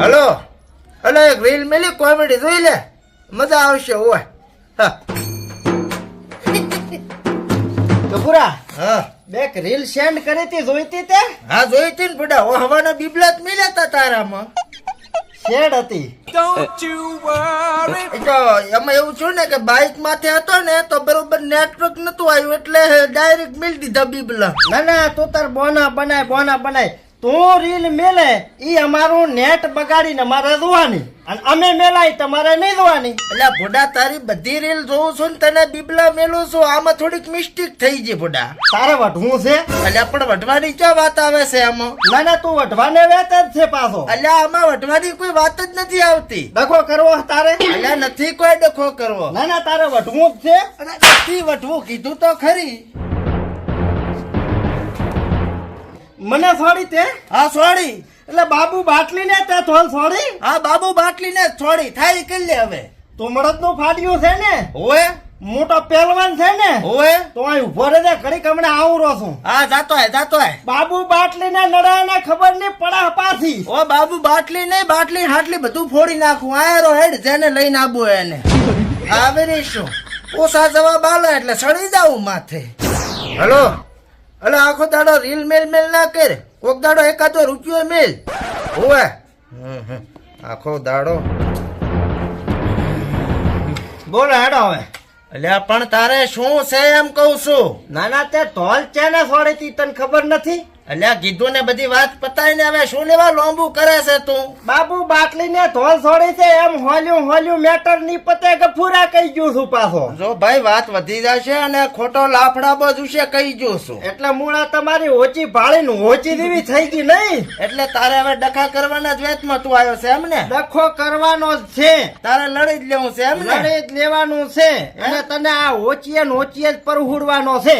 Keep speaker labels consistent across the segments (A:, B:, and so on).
A: Hello hello, એક reel મેલી comedy જોઈ લે, મજા આવશે. ઓય હા
B: ગફુરા,
A: હા
B: બેક રીલ સેન્ડ કરી હતી, જોઈતી તે?
A: હા જોઈ હતી ને બુડા. ઓ હવાના બીબલા જ મળ્યા તા તારામાં.
B: શેડ હતી.
A: એ તો એમાં એવું છું ને કે બાઇક માથે હતો ને તો બરોબર નેટવર્ક નતું આવ્યું એટલે ડાયરેક્ટ મિલ દીધા બીબલા.
B: ના ના, તું તાર બોના બનાય. તું રીલ મેલે ઈ અમારું નેટ બગાડીને અમારે જોવાની, અને અમે મેલાય તમારે નહીં જોવાની.
A: એટલે બુડા તારી બધી રીલ જોઉં છું ને તને બીબલા મેલું છું. આમાં થોડીક મિસ્ટેક થઈ ગઈ બુડા.
B: તારે વઢવું છે?
A: એટલે પણ વઢવાની ક્યાં વાત આવે છે આમાં?
B: ના ના, તું વઢવાને વેત જ છે પાછો.
A: એટલે આમાં વઢવાની કોઈ વાત જ નથી આવતી.
B: ડખો કરવો તારે?
A: એટલે નથી કોઈ ડખો કરવો.
B: ના ના, તારે વઢવું જ છે.
A: અને નથી વઢવું કીધું તો ખરી.
B: મને છોડી તે?
A: હા છોડી.
B: એટલે બાબુ બાટલી ને તે થોલ છોડી?
A: હા બાબુ બાટલી ને છોડી. થાય કરી લે હવે.
B: તું મળદ નું ફાડ્યું છે ને?
A: હોવે
B: મોટો પહેલવાન છે ને?
A: હોવે.
B: તો અહીં ઉભો રહે, ઘડીક હમણાં આવું રહું છું.
A: હા જાતો હે.
B: બાબુ બાટલી ને નડાને ખબર નહીં પડા પાછી.
A: ઓ બાબુ બાટલી નહીં, બાટલી હાટલી બધું ફોડી નાખું. આયરો હેડ જેને લઈને આબુ એને. આવે શું ઓછા જવાબ આલો એટલે સડી જાવું માથે. હલો હલો, આખો દાડો રીલ મેલ ના કર. કોક દાડો એકાદો રૂપિયો મેલ. હોવે આખો દાડો.
B: બોલો હેડો હવે.
A: એટલે પણ તારે શું છે એમ કઉ છું.
B: ના ના, તે ધોલ છે ને છોડી તી, તને ખબર નથી?
A: એટલે કીધું ને બધી વાત પતાય ને હવે શું લેવા લોંબુ કરે છે તું?
B: બાબુ બાટલી ને ધોલ છોડી છે એમ હોલ્યું મેટર ની પતે ગફુરા કહી ગયું છું પાછો.
A: જો ભાઈ વાત વધી જશે અને ખોટો લાફડા બધું છે કહી ગયું છું.
B: એટલે મૂળા તમારી ઓછી ભાળી ઓછી જેવી થઈ ગઈ નહીં.
A: એટલે તારે હવે ડખા કરવાના જ વેતમાં તું આવ્યો છે એમ ને?
B: ડખો કરવાનો જ છે.
A: તારે લડી જ લેવું છે એમ ને?
B: લડી જ લેવાનું છે. અને તને આ ઓચીએ જ પરહુડવાનો છે.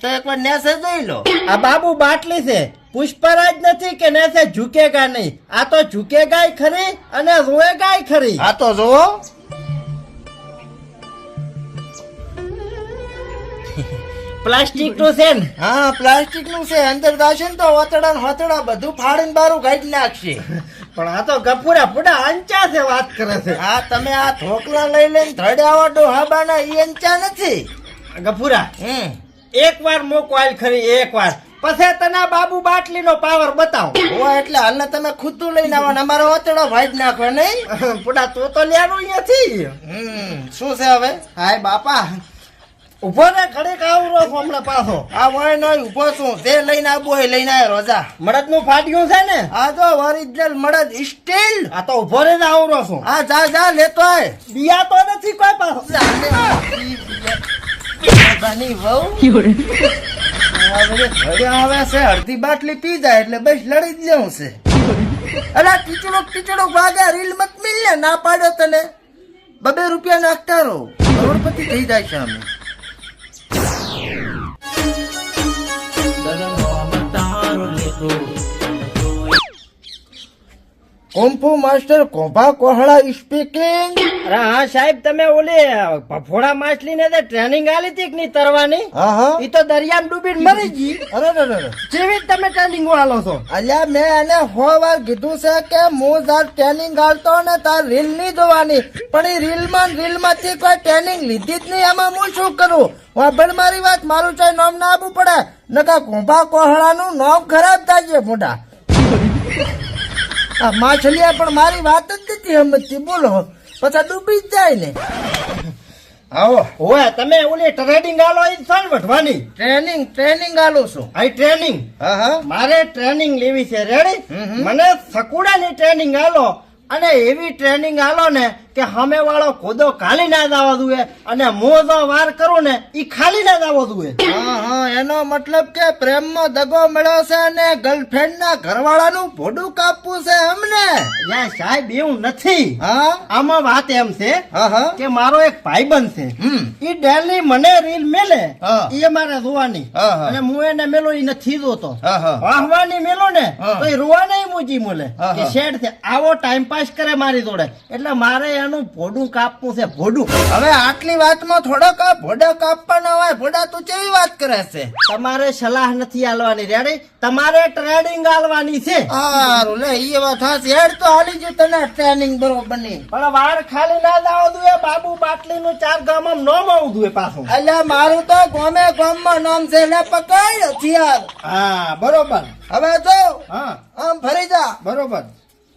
A: તો એકવાર નેસે જોઈ લો.
B: આ બાબુ બાટલી છે, પુષ્પરાજ નથી કે નેસે ઝુકેગા નહીં. આ તો ઝુકેગાય ખરી અને રોએગાય ખરી.
A: આ તો જોવો.
B: પ્લાસ્ટિક નું છે ને?
A: હા પ્લાસ્ટિક નું છે. અંદર જાશે ને તો ઓતડા ને હોતડા બધું ફાડીને બારું કાઢી નાખશે.
B: પણ આ તો ગફુરા ફૂડા અંચા છે વાત કરે છે.
A: હા તમે આ થોકલા લઈ લઈને ધડ્યાવા ડોહાબાના ઈ અંચા નથી.
B: ગફુરા એક વાર મોકવાલ ખરી, એક વાર પછી તને બાબુ બાટલી નો પાવર બતાવો.
A: ઓ એટલે હાલ તમે ખુદતું લઈને આવવાના, અમારો ઓતડો ભાઈ નાખવા નહીં.
B: ફૂડા તો લેવાનું નથી.
A: શું છે હવે?
B: હાય બાપા, ઉભો ને ઘડીક આવું રહો હમણાં પાછો.
A: આ વય નો ઉભો છું. તે લઈને આબુ હોય લઈને આવ્યો રોજા.
B: મળદ નું ફાટ્યું છે ને?
A: આ તો ઓરિજિનલ મળદ સ્ટીલ.
B: આ તો ઉભો રે આવું રહો છું.
A: હા જા લેતો આય.
B: બિયા તો નથી કોઈ પાછો.
A: હવે છે અડધી બાટલી પી જાય એટલે બસ લડી જ લેવું છે. અલા ટીચડો વાગ્યા રીલ મત મિલ ને. ના પાડ્યો તને 2 રૂપિયા નાખતા રહો, કરોડપતિ થઈ જાય છે અમે. કોમ્પુ માસ્ટર કોભા કોહળા સ્પીકિંગ.
B: અરે હા સાહેબ, તમે ઓલી ભફોડા માછલી ને ટ્રેનિંગ આલી હતી કે નહીં તરવાની?
A: હા
B: ઈ તો દરિયામાં ડૂબીને મરી ગઈ.
A: અરે
B: જેવી તમે ટ્રેનિંગ આલો છો.
A: અલ્યા મેં એને 100 વાર કીધું છે કે હું જાર ટ્રેનિંગ આલતો ને તાર રીલ નહીં જોવાની, પણ એ રીલ માંથી કોઈ ટ્રેનિંગ લીધી જ નહીં. આમાં હું શું કરું? વાપર મારી વાત, મારું ચાઈ નામ ના આપવું પડે નકા કોભા કોહળાનું નામ ખરાબ થાય છે મોટા. આ માછલીયા પણ મારી વાત જ નથી સમજતી. બોલો પછી ડૂબી જ જાય ને. આવો
B: ઓય તમે ઓલી ટ્રેનિંગ આલો ઈ સાલ વઢવાની.
A: ટ્રેનિંગ આલું છું.
B: આ ટ્રેનિંગ
A: હા
B: મારે ટ્રેનિંગ લેવી છે. રેડી? મને સકુડાની ટ્રેનિંગ આલો, અને એવી ટ્રેનિંગ આલો ને કે સામે વાળો ખોદો ખાલી ના જવા દુએ, અને હું જો વાર કરું ને ઈ ખાલી ના જવા દુએ.
A: હા એનો મતલબ કે પ્રેમમાં દગો મળ્યો છે અને ગર્લફ્રેન્ડ ના ઘરવાળાનું ભોડું કાપવું છે એમને?
B: યા સાહેબ એવું નથી.
A: હા
B: આમાં વાત એમ છે
A: હા
B: કે મારો એક ભાઈબંધ છે, ઈ ડેલી મને રીલ મેલે, ઈ મારે જોવાની, અને હું એને મેલો ઈ નથી જોતો. વાહવાની મેલો ને તો ઈ રોવા નહીં મૂજી મળે કે શેડ છે. આવો ટાઈમ પાસ કરે મારી જોડે, એટલે મારે કેમેરાનું ભોડું કાપવું છે, ભોડું.
A: હવે આટલી વાતમાં થોડોક આ ભોડા કાપવાના હોય. ભોડા તું કેવી વાત કરે છે?
B: તમારે સલાહ નથી આલવાની, રેડી? તમારે ટ્રેનિંગ આલવાની છે.
A: હારું લે, એ વાત હાચી. હેડ તો હાલી ગયું તને ટ્રેનિંગ બરોબર ની.
B: પણ વાર ખાલી ના દાવ દુએ, બાબુ બાટલી નું 4 ગામમાં નોમ આવું દુએ પાછું.
A: અલ્યા મારું તો ગોમે ગોમમાં નામ છે ને પકડ હથિયાર.
B: હા બરોબર.
A: હવે જો
B: હા
A: આમ ફરી જા.
B: બરોબર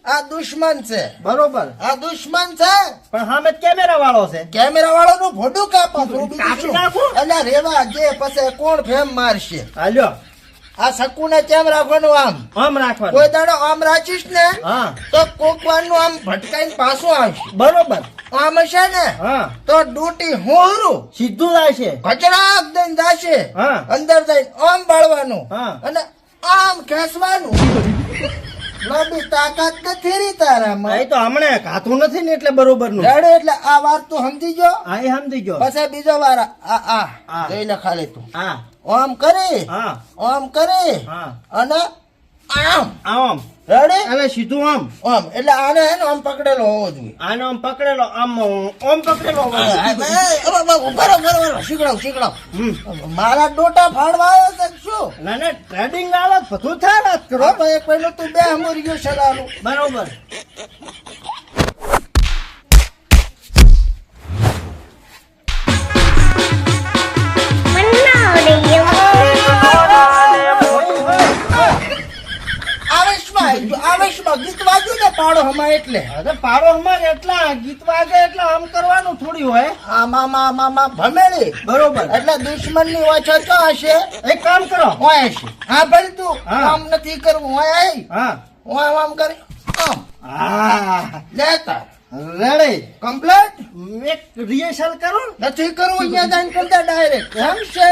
A: આ દુશ્મન છે.
B: બરોબર.
A: આ દુશ્મન છે.
B: પણ સામે કેમેરા વાળો છે.
A: કેમેરા વાળો નું ભોડું કાપો.
B: કાપી નાખું?
A: અલ્યા રેવા જે પછી કોણ ફેમ મારશે?
B: હાલ્યો
A: આ શકુ ને કેમ રાખવાનું? આમ
B: આમ રાખવાનું.
A: કોઈ દાડો આમ રાખીશ ને
B: હા
A: તો કોકવાર નું આમ ભટકાઈને પાછું આવશે.
B: બરોબર.
A: આમ હશે ને
B: હા
A: તો ડૂટી હોરું
B: સીધું જાય છે.
A: કચરાક દઈને જાશે.
B: હા
A: અંદર જઈને આમ બાળવાનું
B: હા.
A: અને આમ ખેંચવાનું. લાંબી તાકાત નથી રી તારામાં.
B: એ તો હમણે કાતું નથી ને એટલે બરોબર નું.
A: રેડે એટલે આ વાત તું સમજી ગયો.
B: હા એ સમજી ગયો.
A: પછી બીજો વાર આ
B: હા.
A: જોઈ લે ખાલી તું.
B: હા
A: આમ કરી
B: હા
A: આમ કરી
B: હા
A: અને આમ
B: આમ
A: રેડે
B: અને સીધું આમ
A: આમ એટલે આને હે ને આમ પકડેલો હોવો જોઈએ.
B: આનો આમ પકડેલો આમ આમ પકડેલો.
A: શીખડાવ.
B: હમ.
A: મારા ડોટા ફાડવા આવ્યો છે કે શું?
B: ના ના ટ્રેડિંગ આલો બધું થાય વાત કરો.
A: કરો તો એક પહેલું તું બે હમુરી ગયો સલાનું.
B: બરોબર.
A: આવેશમાં ગીત વાગ્યું ને પાડો હમા એટલે
B: અરે પાડો અમારે એટલા ગીત વાગે એટલે આમ કરવાનું થોડી હોય.
A: આમાં ભમેલી
B: બરોબર.
A: એટલે દુશ્મન ની ઓછો તો હશે.
B: એક કામ કરો.
A: હોય હશે. હા ભલે તું
B: હા.
A: આમ નથી કરવું. હોય આઈ
B: હા
A: હોય આમ કરી આમ
B: હા
A: લેતા
B: રેડી
A: કમ્પ્લેટ.
B: એક રિહર્સલ કરો.
A: નથી કરવું અહીંયા જઈને કરતા ડાયરેક્ટ. એમ છે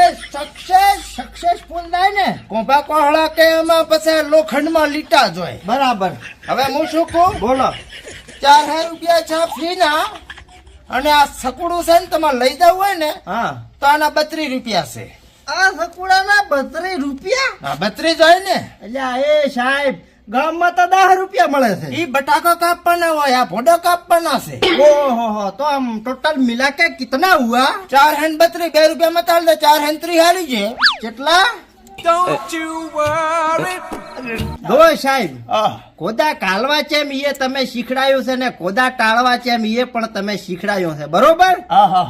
A: સક્સેસફુલ થાય ને. કોભા કોહળા કે એમાં પછી લોખંડમાં લીટા જોય.
B: બરાબર.
A: હવે હું શું કહું?
B: બોલો.
A: 4000 રૂપિયા છે ફ્રી ના. અને આ સકુડું છે ને તમારે લઈ જવું હોય ને
B: હા
A: તો આના 32 રૂપિયા છે.
B: આ સકુડાના 32 રૂપિયા?
A: હા 32 હોય ને.
B: એટલે એ સાહેબ ગામમાં તો 10 રૂપિયા મળે છે.
A: ઈ બટાકો કાપવાના હોય, આ ભોડો કાપવાના છે.
B: ઓહો તો આમ ટોટલ મિલા કે કિતના હુઆ?
A: 4 હેન 32 2 રૂપિયા માં ચાલ દે. 4 હેન 3 હારી છે.
B: કેટલા? દો સાહેબ કોદા કાલવા ચેમ એ તમે શીખડાયું છે ને કોદા ટાળવા ચેમ એ પણ તમે શીખડાયું છે. બરોબર.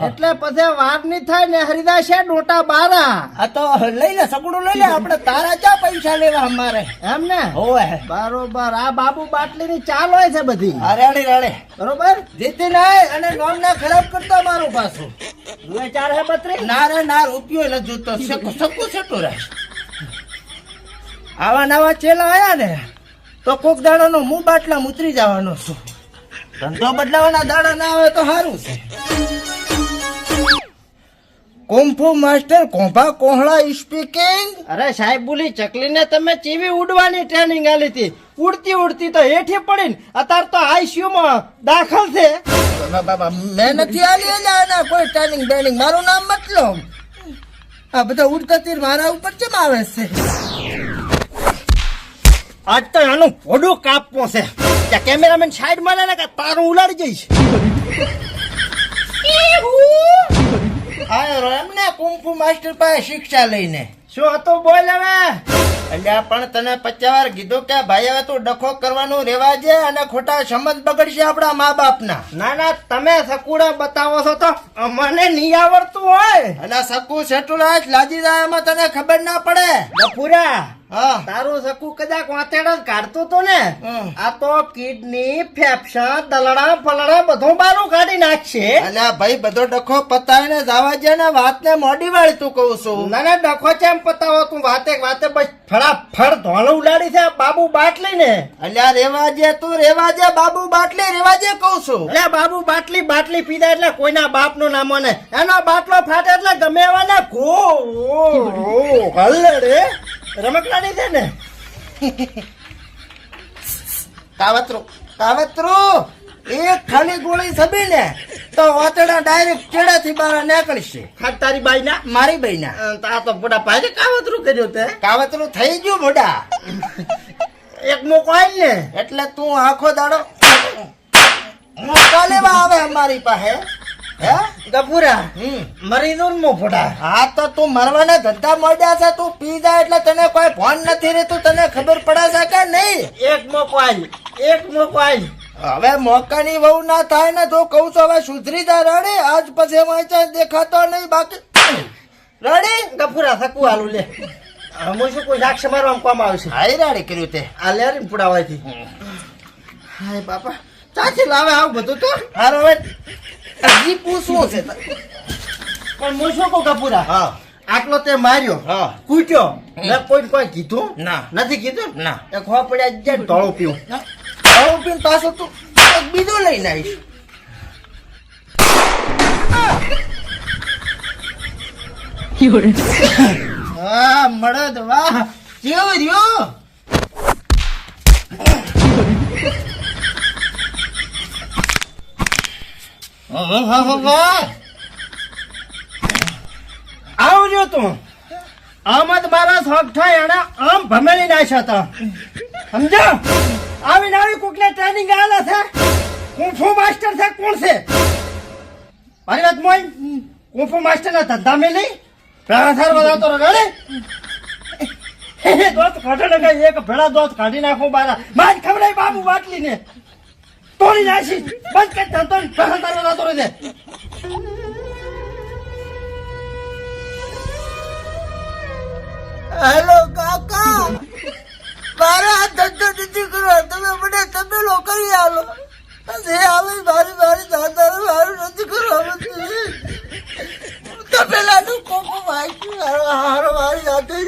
B: એટલે પછી વાર ની થાય ને હરિદાસ છે ડોટા બારા.
A: આ તો લઈ લે સગડું લઈ લે. આપણે તારા ચા પૈસા લેવા અમારે
B: એમ ને?
A: હોય
B: બરોબર. આ બાબુ બાટલી ની ચાલ હોય છે બધી.
A: Ready ready.
B: બરોબર.
A: જીતી નાય અને નોમ ના ખરાબ કરતો મારું પાછું.
B: 4 હે 32.
A: ના રે ના રૂપિયો ન જોતો. સકુ છેટું રહે. આવા નવા ચેલા આયા ને તો કોક દાડા નો મું બાટલા ઉતરી જવાનો છું. ધંધો બદલાવાના દાડા ના આવે તો સારું છે. કુંફુ માસ્ટર કોંભા કોહળા સ્પીકિંગ.
B: અરે સાહેબ બોલી ચકલીને તમે ચીવી ઉડવાની ટ્રેનિંગ આલી હતી. ઉડતી ઉડતી તો હેઠી પડીને અત્યારે તો આઈસીયુ માં દાખલ છે.
A: મેં નથી આલી એના કોઈ ટ્રેનિંગ બેનિંગ. મારું નામ મતલબ આ બધા ઉડતા તીર મારા ઉપર કેમ આવે છે?
B: આજ તો આનું ભોડું કાપવો છે. ત્યાં કેમેરામેન સાઈડ માં લે કે તારું ઉલાડી જઈશ.
A: આ એમને કુંફુ માસ્ટર પાસે શિક્ષા લઈને.
B: શું હતું બોલ હવે?
A: અલ્યા પણ તને 50 વાર કીધું કે ભાઈ હવે તું ડખો કરવાનું રેવા દે અને ખોટા સમજ બગડશે આપણા મા બાપના.
B: ના ના તમે સકુડા બતાવો છો તો મને નહીં આવડતું હોય.
A: અને સકુ સેટુલાસ લાજી જાય એમાં તને ખબર ના પડે.
B: બપુરા
A: હા
B: તારું સકુ કદાચ વાંતેડ જ કાઢતું તો ને આ તો કિડની ફેફસા દલડા ફલડા બધું બારું કાઢી નાખશે.
A: અલ્યા ભાઈ બધો ડખો પતાવીને જવા દે ને વાતને મોડી વાળી તું કહું છું.
B: ના ના ડખો ચેમ પતાવો તું વાતે બસ ફળાફળ ધોળ ઉલાડી છે બાબુ બાટલી ને.
A: અલ્યા રેવાજે તું રેવાજે બાબુ બાટલી રેવાજે કહું છું.
B: એટલે બાબુ બાટલી પીધા એટલે કોઈના બાપ નું નામ ને એનો બાટલો ફાટે એટલે ગમે એવા ને હલ્લે રમકડાની છે ને.
A: કાવતરું એક ખાલી ગોળી સબી ને તો વાતડા ડાયરેક્ટ ચેડાથી બહાર નીકળશે.
B: ખાટ તારી બાઈ ના
A: મારી બહેના.
B: આ તો મોટા ભાઈ કાવતરું કર્યું તે.
A: કાવતરું થઈ ગયું મોડા.
B: એક મોકો આય ને
A: એટલે તું આખો દાડો મોકા લેવા આવે અમારી પાસે હે
B: ગફુરા
A: હમ
B: મરી દો ને ફોટા
A: હા તો તું મરવાના ધંધા મળ્યા છે તું પી જાય એટલે તને કોઈ ફોન નથી રહેતું તને ખબર પડે છે કે નહીં
B: એક મોકો આલ
A: હવે મોકાની વહુ ના થાય ને તો કહું છું હવે સુધરી જા રડી આજ પછી વાંચા દેખાતો નહીં બાકી રડી
B: ગફુરા સકુ આલુ લે હું શું કોઈ સાક્ષ મારવા કામ આવશે
A: હાઈ રાડી કર્યું તે
B: આ લે રે પુડાવાથી હાય બાપા ચાચી લાવે આવ બધું તો
A: હારો હવે હજી પૂછવું છે
B: પણ હું શું કહું ગફુરા
A: હા
B: આટલો તે માર્યો
A: હા
B: કૂટ્યો ને કોઈ કીધું
A: ના
B: નથી કીધું
A: ના
B: એક ખોવા પડ્યા જાય ઢોળું પીવું
A: આવું પીને પાછો તું એક બીજો લઈને આવીશ હા મળદ વાહ કેવું રહ્યો
B: આવજો તું આમાં મારા શોખ થાય એને આમ ભમેલી નાખ્યા હતા સમજો આવીને આવી કોકને ટ્રેનિંગ આલે છે કુંફુ માસ્ટર છે કોણ છે મારી વાત મોય કુંફુ માસ્ટર ના ધંધા મેલી ભેળા સાર વધારતો રગાડે દોસ્ત કાઢે ને એક ભેળા દોસ્ત કાઢી નાખો બારા માજ ખવડાય બાબુ બાટલી ને તોડી નાખી બંધ કરી ધંધો ભેળા સાર વધારતો રહે
A: હેલો કાકા મારા હાથ ધંધો નથી કરો તમે મને તબેલો કરી આલો જે આવે મારી દાદા મારું નથી કરવા તબેલાનું કોકો વાંચ્યું હારો મારી સાથે